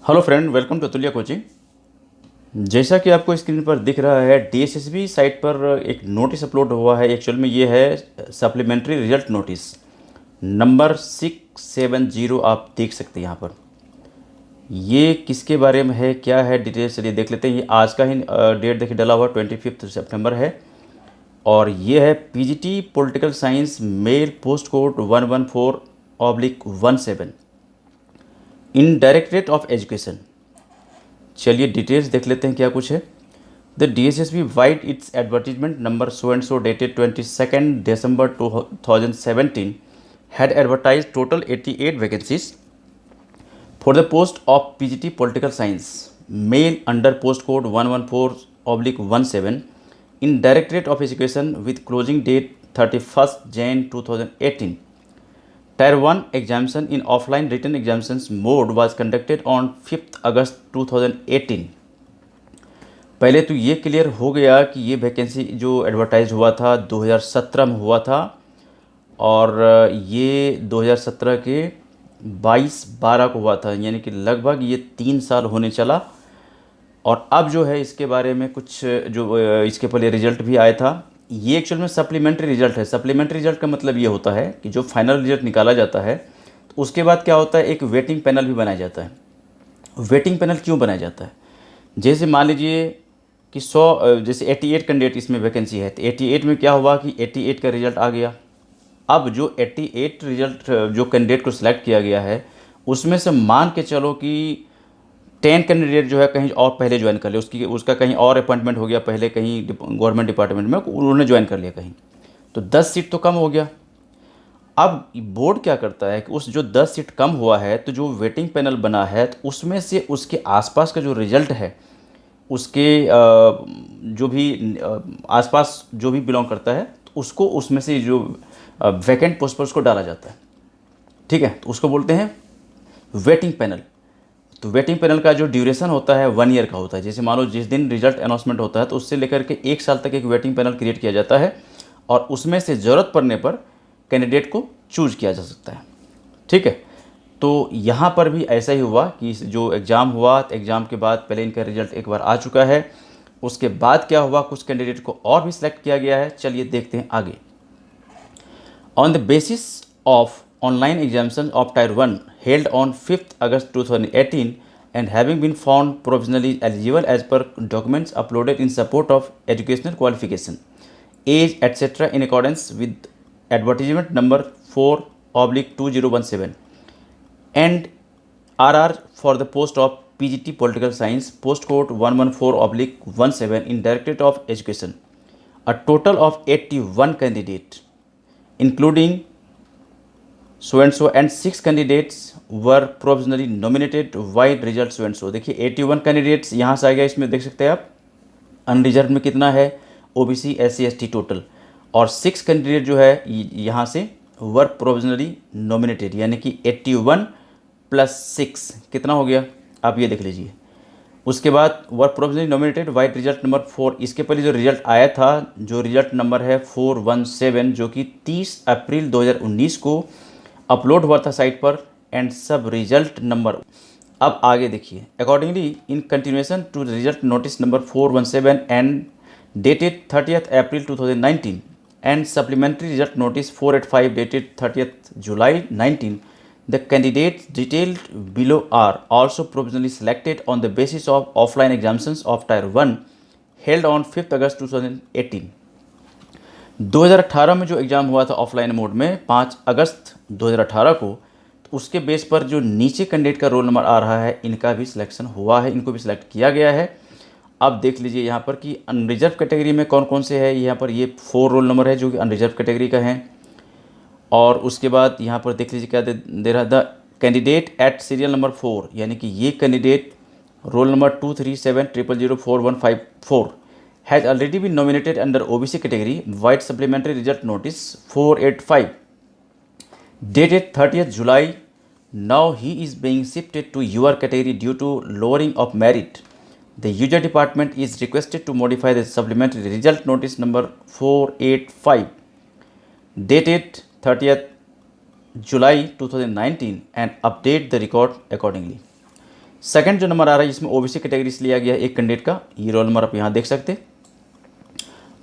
Hello friend, welcome to अतुल्य coaching. जैसा कि आपको स्क्रीन पर दिख रहा है, डीएसएसबी साइट पर एक नोटिस अपलोड हुआ है। एक्चुअल में ये है सप्लीमेंट्री रिजल्ट नोटिस नंबर 670। आप देख सकते हैं यहाँ पर। ये किसके बारे में है, क्या है डिटेल्स, चलिए देख लेते हैं। ये आज का ही डेट देखिए डला हुआ 25 सितंबर है। और ये है PGT political science mail post code 114/17 in directorate of education. चलिए डिटेल्स देख लेते हैं क्या कुछ है। The DSSB wide it's advertisement number so and so dated 22 December 2017 had advertised total 88 vacancies for the post of PGT Political Science male under post code 114/17 in Directorate of Education with closing date 31st Jan 2018. Tier 1 examination in offline written examinations mode was conducted on 5th August 2018. पहले तो ये clear हो गया कि ये vacancy जो advertise हुआ था 2017 में हुआ था, और ये 2017 के 22/12 को हुआ था, यानी कि लगभग ये 3 साल होने चला। और अब जो है इसके बारे में कुछ जो इसके पहले रिजल्ट भी आया था। ये एक्चुअल में सप्लीमेंट्री रिजल्ट है। सप्लीमेंट्री रिजल्ट का मतलब ये होता है कि जो फाइनल रिजल्ट निकाला जाता है तो उसके बाद क्या होता है, एक वेटिंग पैनल भी बनाया जाता है। वेटिंग पैनल क्यों बनाया जाता है? जैसे मान लीजिए कि 100 जैसे 88 कैंडिडेट इसमें वैकेंसी है, तो 88 में क्या हुआ कि 88 का रिजल्ट आ गया। अब जो 88 रिजल्ट जो कैंडिडेट को सिलेक्ट किया गया है उसमें से मान के चलो कि 10 कैंडिडेट जो है कहीं और पहले ज्वाइन कर लिया, उसका कहीं और अपॉइंटमेंट हो गया, पहले कहीं गवर्नमेंट डिपार्टमेंट में उन्होंने ज्वाइन कर लिया कहीं, तो 10 सीट तो कम हो गया। अब बोर्ड क्या करता है कि उस जो 10 सीट कम हुआ है तो जो वेटिंग पैनल बना है तो उसमें से उसके आसपास का जो रिजल्ट है उसके जो भी आसपास जो भी बिलोंग करता है तो उसको उसमें से जो वैकेंट पोस्ट पर उसको डाला जाता है। ठीक है, तो उसको बोलते हैं वेटिंग पैनल। तो वेटिंग पैनल का जो ड्यूरेशन होता है 1 ईयर का होता है। जैसे मान लो जिस दिन रिजल्ट अनाउंसमेंट होता है तो उससे लेकर के 1 साल तक एक वेटिंग पैनल क्रिएट किया जाता है, और उसमें से ज़रूरत पड़ने पर कैंडिडेट को चूज किया जा सकता है। ठीक है, तो यहाँ पर भी ऐसा ही हुआ कि जो एग्ज़ाम हुआ तो एग्ज़ाम के बाद पहले इनका रिजल्ट एक बार आ चुका है, उसके बाद क्या हुआ, कुछ कैंडिडेट को और भी सिलेक्ट किया गया है। चलिए देखते हैं आगे। On the basis of online examination of Tier 1 held on 5th August 2018 and having been found provisionally eligible as per documents uploaded in support of educational qualification, age, etc. in accordance with advertisement number 4/2017 and RR for the post of PGT Political Science post code 114/17 in Directorate of Education, a total of 81 candidates including so and 6 candidates were provisionally nominated wide result so and so। देखिए 81 candidates यहाँ से आ गया, इसमें देख सकते हैं आप। Unreserved में कितना है, ओबीसी SC ST टोटल, और 6 कैंडिडेट जो है यहाँ से वर प्रोविजनली नॉमिनेटेड, यानी कि 81 + 6 कितना हो गया, आप ये देख लीजिए। उसके बाद were provisionally nominated vide result number 4। इसके पहले जो रिजल्ट आया था, जो रिजल्ट नंबर है 417, जो कि 30 अप्रैल 2019 को अपलोड हुआ था साइट पर, एंड सब रिजल्ट नंबर। अब आगे देखिए, accordingly in continuation to result notice number 417 and dated 30th April 2019 and supplementary result notice 485 dated 30th July 19, the candidates detailed below are also provisionally selected on the basis of offline examinations of Tier 1 held on 5th August 2018। 2018 में जो exam हुआ था offline mode में 5 अगस्त 2018 को, तो उसके base पर जो नीचे कैंडिडेट का रोल नंबर आ रहा है इनका भी सिलेक्शन हुआ है, इनको भी सिलेक्ट किया गया है। अब देख लीजिए यहाँ पर कि अनरिजर्व कैटेगरी में कौन कौन से है। यहाँ पर ये 4 रोल नंबर है जो कि अनरिजर्व कैटेगरी का है। और उसके बाद यहाँ पर देख लीजिए क्या दे रहा है, the candidate at serial number 4, यानी कि ये candidate roll number 237004154 has already been nominated under OBC category White Supplementary Result Notice 485 dated 30th July. Now he is being shifted to your category due to lowering of merit. The user department is requested to modify the supplementary result notice number 485 dated 30th July 2019 and update the record accordingly. Second जो number आ रहा है इसमें OBC category से लिया गया है एक candidate का, ये रोल नंबर आप यहाँ देख सकते।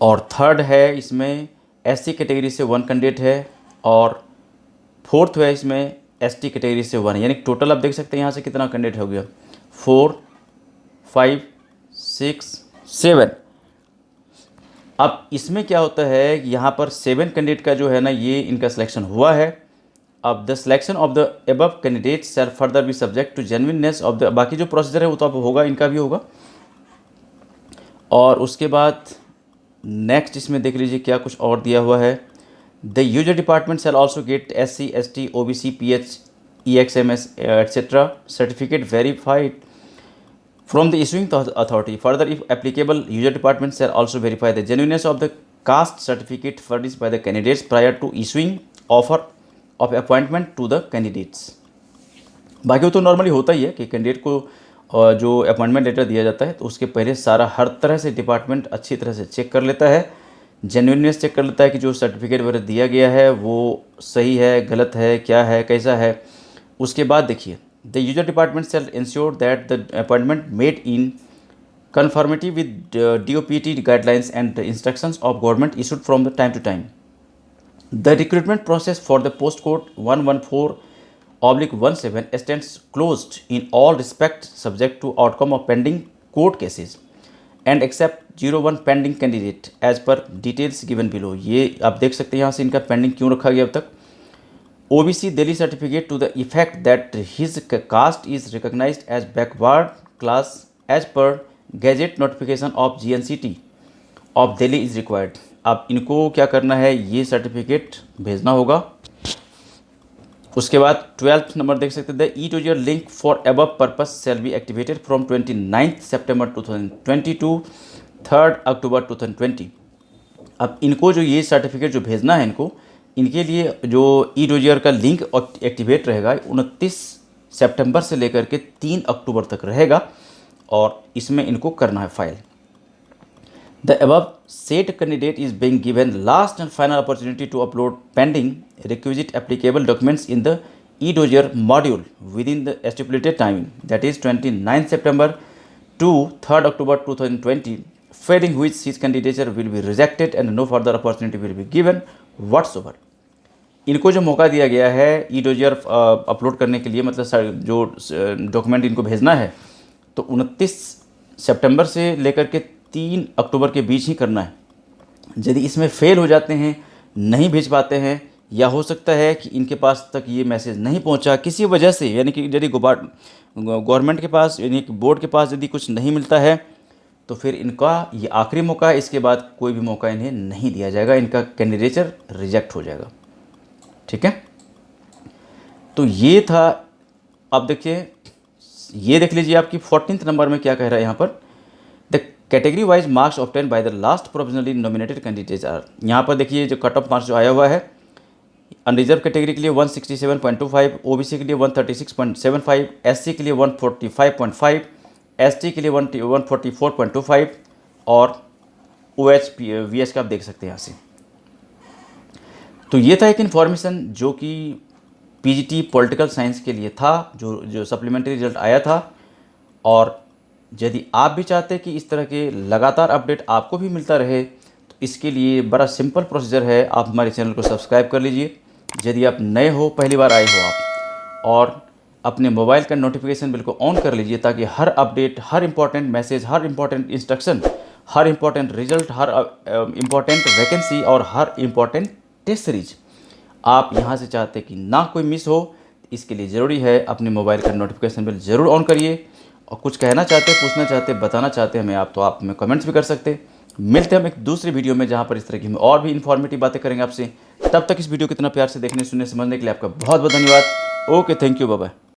और थर्ड है इसमें एससी कैटेगरी से 1 कैंडिडेट है, और फोर्थ है इसमें एसटी कैटेगरी से 1 है, यानी टोटल आप देख सकते हैं यहाँ से कितना कैंडिडेट हो गया, 4 5 6 7। अब इसमें क्या होता है कि यहाँ पर 7 कैंडिडेट का जो है ना ये इनका सिलेक्शन हुआ है। अब the selection of the above candidates shall further be subject to genuineness of the, बाकी जो प्रोसीजर है वो तो अब होगा, इनका भी होगा। और उसके बाद नेक्स्ट इसमें देख लीजिए क्या कुछ और दिया हुआ है। The user department shall also get SC ST OBC PH EXMS etc. certificate verified from the issuing authority. Further, if applicable, user department shall also verify the genuineness of the caste certificate furnished by the candidates prior to issuing offer of appointment to the candidates. बाकी तो normally होता ही है कि candidate को जो appointment letter दिया जाता है तो उसके पहले सारा हर तरह से डिपार्टमेंट अच्छी तरह से चेक कर लेता है, जेन्युइननेस चेक कर लेता है कि जो सर्टिफिकेट वगैरह दिया गया है वो सही है, गलत है, क्या है, कैसा है। उसके बाद देखिए, the user department shall ensure that the appointment made in conformity with DOPT guidelines and the instructions of government issued from the time to time. The recruitment process for the post code 114/17 stands closed in all respects subject to outcome of pending court cases and except 01 pending candidate as per details given below. ये आप देख सकते हैं यहाँ से इनका pending क्यों रखा गया अब तक। OBC Delhi certificate to the effect that his caste is recognized as backward class as per gadget notification of GNCT of Delhi is required. अब इनको क्या करना है, ये सर्टिफिकेट भेजना होगा। उसके बाद 12th नंबर देख सकते थे, e dossier link for above purpose shall be activated from 29 September 2020 to 3 October 2020। अब इनको जो ये सर्टिफिकेट जो भेजना है इनके लिए जो ई-टोजियर का लिंक एक्टिवेट रहेगा 29 सितंबर से लेकर के 3 अक्टूबर तक रहेगा, और इसमें इनको करना है file. The above said candidate is being given last and final opportunity to upload pending requisite applicable documents in the e dossier module within the stipulated timing, that is 29 September to 3 October 2020, failing which his candidature will be rejected and no further opportunity will be given whatsoever. इनको जो मौका दिया गया है ई-डोजियर upload करने के लिए, मतलब जो डॉक्यूमेंट इनको भेजना है तो 29 सितंबर से लेकर के 3 अक्टूबर के बीच ही करना है। यदि इसमें फेल हो जाते हैं, नहीं भेज पाते हैं, या हो सकता है कि इनके पास तक ये मैसेज नहीं पहुंचा किसी वजह से, यानी कि यदि गवर्नमेंट के पास यानी कि बोर्ड के पास यदि कुछ नहीं मिलता है तो फिर इनका ये आखिरी मौका है, इसके बाद कोई भी मौका इन्हें नहीं दिया जाएगा, इनका कैंडिडेचर रिजेक्ट हो जाएगा। ठीक है, तो ये था। अब देखिए, ये देख लीजिए आपकी 14th नंबर में क्या कह रहा है यहाँ पर, the category wise marks obtain by the last provisionally nominated candidates are. यहाँ पर देखिए जो कट ऑफ मार्क्स जो आया हुआ है, अनरिजर्व कैटेगरी के लिए 167.25, OBC के लिए 136.75, SC के लिए 145.5, ST के लिए 144.25 और OH VH का आप देख सकते हैं यहाँ से। तो ये था एक इन्फॉर्मेशन जो कि PGT पॉलिटिकल साइंस के लिए था, जो सप्लीमेंट्री रिजल्ट आया था। और यदि आप भी चाहते हैं कि इस तरह के लगातार अपडेट आपको भी मिलता रहे तो इसके लिए बड़ा सिंपल प्रोसीजर है, आप हमारे चैनल को सब्सक्राइब कर लीजिए यदि आप नए हो, पहली बार आए हो आप, और अपने मोबाइल का नोटिफिकेशन बिल को ऑन कर लीजिए ताकि हर अपडेट, हर इंपॉर्टेंट मैसेज, हर इंपॉर्टेंट इंस्ट्रक्शन, हर इंपॉर्टेंट रिजल्ट, हर इंपॉर्टेंट वैकेंसी और हर इंपॉर्टेंट टेस्ट सीरीज आप यहाँ से चाहते कि ना कोई मिस हो। इसके लिए ज़रूरी है अपने मोबाइल का नोटिफिकेशन बिल ज़रूर ऑन करिए, और कुछ कहना चाहते, पूछना चाहते, बताना चाहते हमें आप, तो आप हमें कमेंट्स भी कर सकते। मिलते हैं हम एक दूसरी वीडियो में जहाँ पर इस तरह की हम और भी इन्फॉर्मेटिव बातें करेंगे आपसे। तब तक इस वीडियो को इतना प्यार से देखने, सुनने, समझने के लिए आपका बहुत बहुत धन्यवाद। Okay, thank you, bye bye.